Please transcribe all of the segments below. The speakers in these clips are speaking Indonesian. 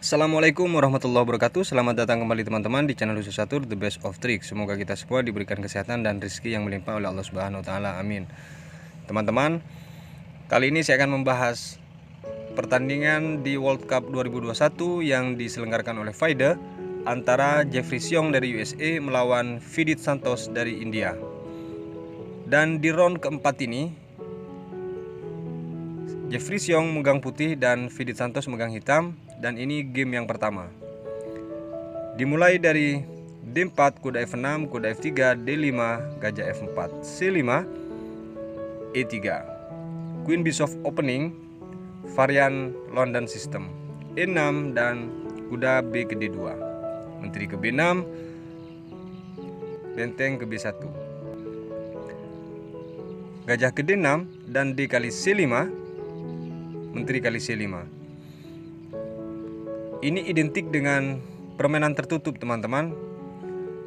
Assalamualaikum warahmatullahi wabarakatuh. Selamat datang kembali teman-teman di channel Khusus Catur The Best of Tricks. Semoga kita semua diberikan kesehatan dan rezeki yang melimpah oleh Allah Subhanahu wa taala. Amin. Teman-teman, kali ini saya akan membahas pertandingan di World Cup 2021 yang diselenggarakan oleh FIDE antara Jeffrey Xiong dari USA melawan Vidit Santos dari India. Dan di round keempat ini Jeffrey Xiong megang putih dan Vidit Santos megang hitam. Dan ini game yang pertama. Dimulai dari D4, kuda F6, kuda F3, D5, gajah F4, C5, E3. Queen Bishop opening, varian London System, E6 dan kuda B ke D2. Menteri ke B6, benteng ke B1. Gajah ke D6 dan D kali C5, menteri kali C5. Ini identik dengan permainan tertutup teman-teman.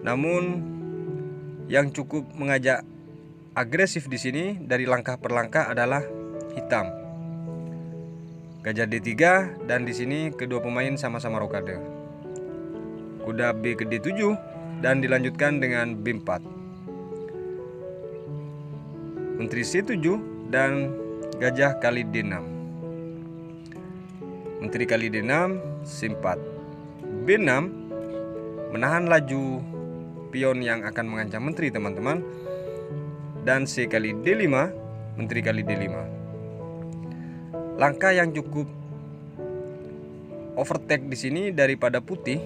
Namun yang cukup mengajak agresif di sini dari langkah per langkah adalah hitam. Gajah D3 dan di sini kedua pemain sama-sama rokade. Kuda B ke D7 dan dilanjutkan dengan B4. Menteri C7 dan gajah kali D6. Menteri kali D6, C4. B6 menahan laju pion yang akan mengancam menteri teman-teman. Dan C kali D5, menteri kali D5. Langkah yang cukup overtake di sini daripada putih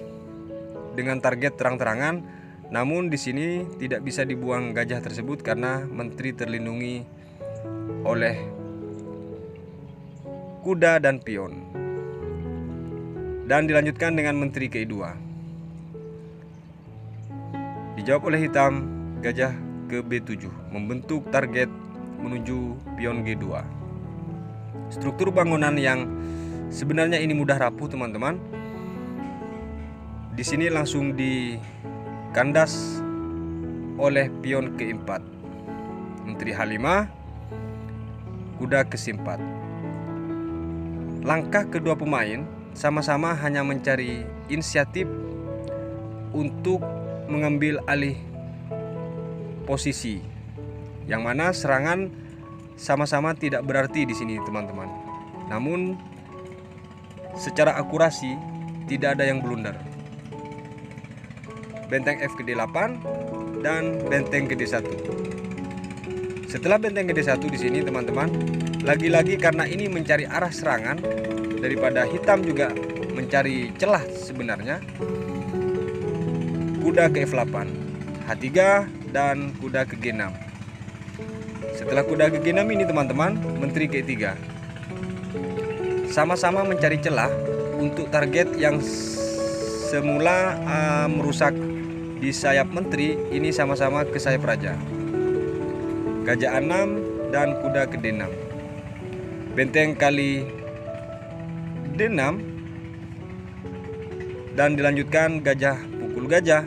dengan target terang-terangan. Namun di sini tidak bisa dibuang gajah tersebut karena menteri terlindungi oleh kuda dan pion. Dan dilanjutkan dengan menteri ke-2. Dijawab oleh hitam, gajah ke B7 membentuk target menuju pion G2. Struktur bangunan yang sebenarnya ini mudah rapuh teman-teman. Di sini langsung dikandas oleh pion ke-4. Menteri H5, kuda ke C4. Langkah kedua pemain sama-sama hanya mencari inisiatif untuk mengambil alih posisi, yang mana serangan sama-sama tidak berarti di sini teman-teman. Namun secara akurasi tidak ada yang blunder. Benteng F ke D8 dan benteng ke D1. Setelah benteng ke D1 di sini teman-teman, lagi-lagi karena ini mencari arah serangan daripada hitam juga mencari celah sebenarnya. Kuda ke F8, H3 dan kuda ke G6. Setelah kuda ke G6 ini teman-teman, menteri ke E3. Sama-sama mencari celah untuk target yang semula merusak di sayap menteri, ini sama-sama ke sayap raja. Gajah A6 dan kuda ke D6. Benteng kali D6 dan dilanjutkan gajah pukul gajah,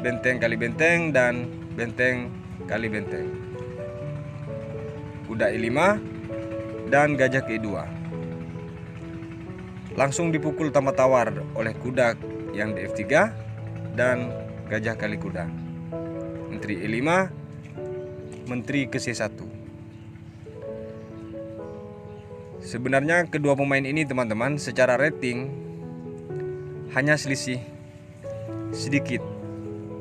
benteng kali benteng dan benteng kali benteng. Kuda E5 dan gajah ke E2. Langsung dipukul tambah tawar oleh kuda yang di F3 dan gajah kali kuda. Menteri E5, menteri ke C1. Sebenarnya kedua pemain ini teman-teman secara rating hanya selisih sedikit,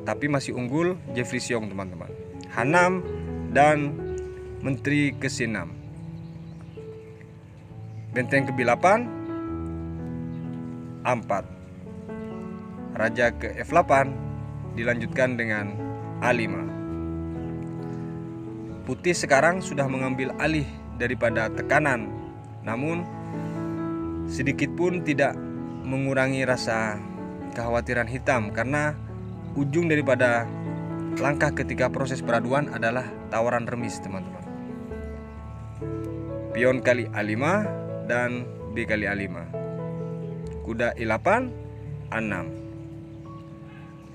tapi masih unggul Jeffrey Xiong teman-teman. H6 dan menteri ke C6. Benteng ke B8, A4. Raja ke F8 dilanjutkan dengan A5. Putih sekarang sudah mengambil alih daripada tekanan, namun sedikit pun tidak mengurangi rasa kekhawatiran hitam karena ujung daripada langkah ketika proses peraduan adalah tawaran remis teman-teman. Pion kali A5 dan B kali A5. Kuda E8, A6.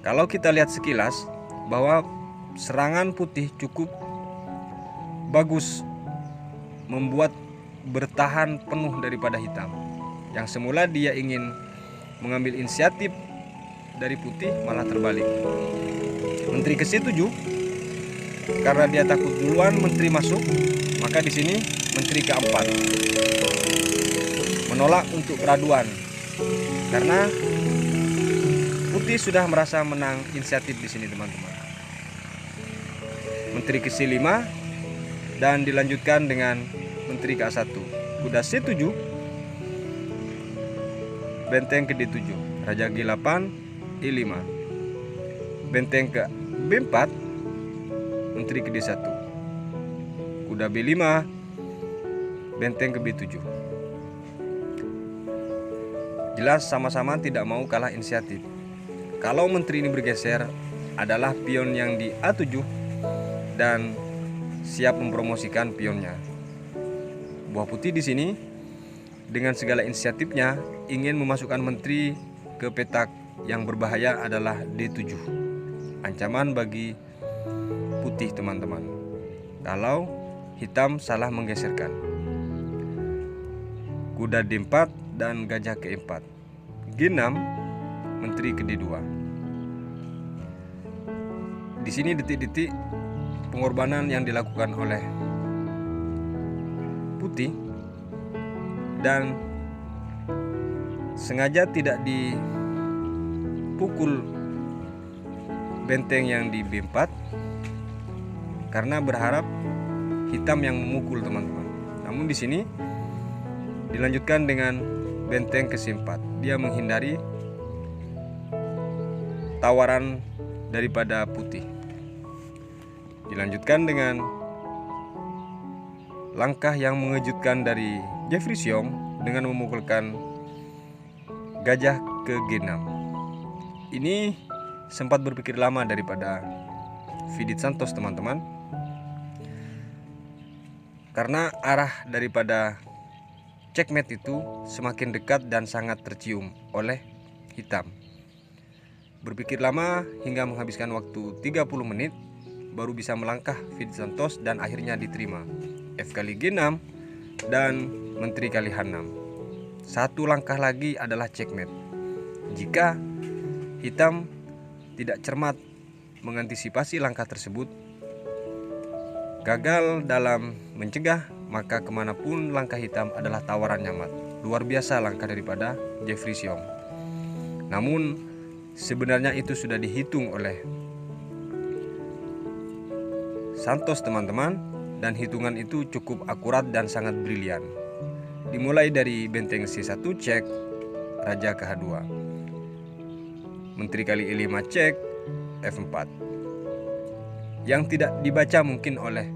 Kalau kita lihat sekilas bahwa serangan putih cukup bagus membuat bertahan penuh daripada hitam. Yang semula dia ingin mengambil inisiatif dari putih malah terbalik. Menteri ke-7 karena dia takut duluan menteri masuk, maka di sini menteri ke-4 menolak untuk peraduan karena putih sudah merasa menang inisiatif di sini, teman-teman. Menteri ke-5 dan dilanjutkan dengan menteri ke-1. Kuda C7, benteng ke D7, raja G8, E5. Benteng ke B4, menteri ke D1. Kuda B5, benteng ke B7. Jelas sama-sama tidak mau kalah inisiatif. Kalau menteri ini bergeser, adalah pion yang di A7 dan siap mempromosikan pionnya. Buah putih di sini dengan segala inisiatifnya ingin memasukkan menteri ke petak yang berbahaya adalah D7. Ancaman bagi putih, teman-teman, kalau hitam salah menggeserkan. Kuda D4 dan gajah ke-4. G6, menteri ke D2. Di sini detik-detik pengorbanan yang dilakukan oleh putih dan sengaja tidak dipukul benteng yang di B4 karena berharap hitam yang memukul, teman-teman. Namun di sini dilanjutkan dengan benteng ke-4. Dia menghindari tawaran daripada putih. Dilanjutkan dengan langkah yang mengejutkan dari Jeffrey Xiong dengan memukulkan gajah ke G6. Ini sempat berpikir lama daripada Fidit Santos, teman-teman, karena arah daripada checkmate itu semakin dekat dan sangat tercium oleh hitam. Berpikir lama hingga menghabiskan waktu 30 menit baru bisa melangkah Fidit Santos dan akhirnya diterima. F kali G6 dan menteri kali H6. Satu langkah lagi adalah checkmate. Jika hitam tidak cermat mengantisipasi langkah tersebut, gagal dalam mencegah, maka kemanapun langkah hitam adalah tawaran nyamat. Luar biasa langkah daripada Jeffrey Xiong. Namun sebenarnya itu sudah dihitung oleh Santos, teman-teman, dan hitungan itu cukup akurat dan sangat brilian. Dimulai dari benteng C1 cek, raja ke H2. Menteri kali E5 cek, F4. Yang tidak dibaca mungkin oleh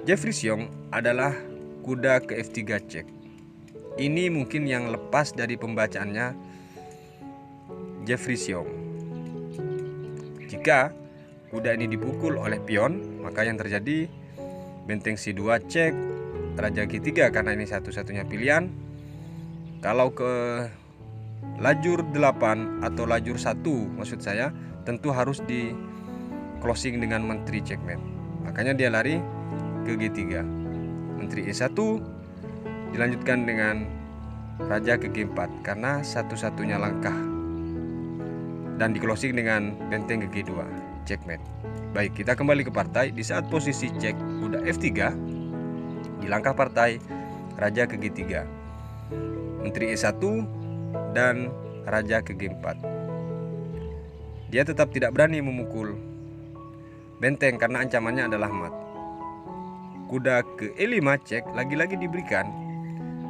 Jeffrey Xiong adalah kuda ke F3 cek. Ini mungkin yang lepas dari pembacaannya Jeffrey Xiong. Jika kuda ini dipukul oleh pion, maka yang terjadi benteng C2 cek, raja G3 karena ini satu-satunya pilihan. Kalau ke lajur 8 atau lajur 1 maksud saya, tentu harus di closing dengan menteri checkmate. Makanya dia lari ke G3. Menteri E1 dilanjutkan dengan raja ke G4 karena satu-satunya langkah, dan di closing dengan benteng ke G2, checkmate. Baik, kita kembali ke partai. Di saat posisi cek kuda F3, di langkah partai raja ke G3, menteri E1 dan raja ke G4. Dia tetap tidak berani memukul benteng karena ancamannya adalah mat. Kuda ke E5 cek lagi-lagi diberikan,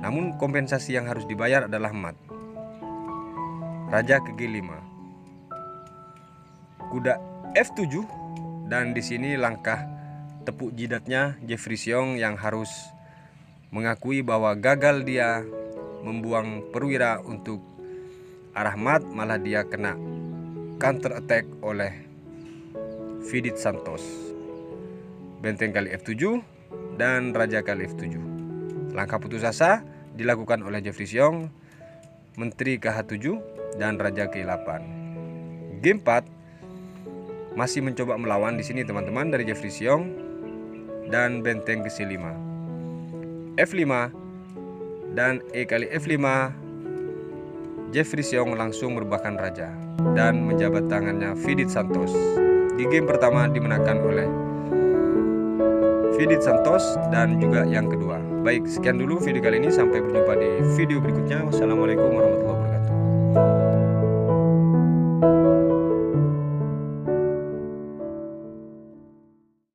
namun kompensasi yang harus dibayar adalah mat. Raja ke G5. Kuda F7 dan di sini langkah tepuk jidatnya Jeffrey Xiong yang harus mengakui bahwa gagal dia membuang perwira untuk arah mat, malah dia kena counter attack oleh Fidit Santos. Benteng kali F7 dan raja kali F7. Langkah putus asa dilakukan oleh Jeffrey Xiong, menteri ke H7 dan raja ke 8. G4 masih mencoba melawan di sini, teman-teman, dari Jeffrey Xiong dan benteng ke C5. F5 dan E kali F5, Jeffrey Seong langsung merupakan raja dan menjabat tangannya Vidit Santos. Di game pertama dimenangkan oleh Vidit Santos dan juga yang kedua. Baik, sekian dulu video kali ini, sampai berjumpa di video berikutnya. Wassalamualaikum warahmatullahi wabarakatuh.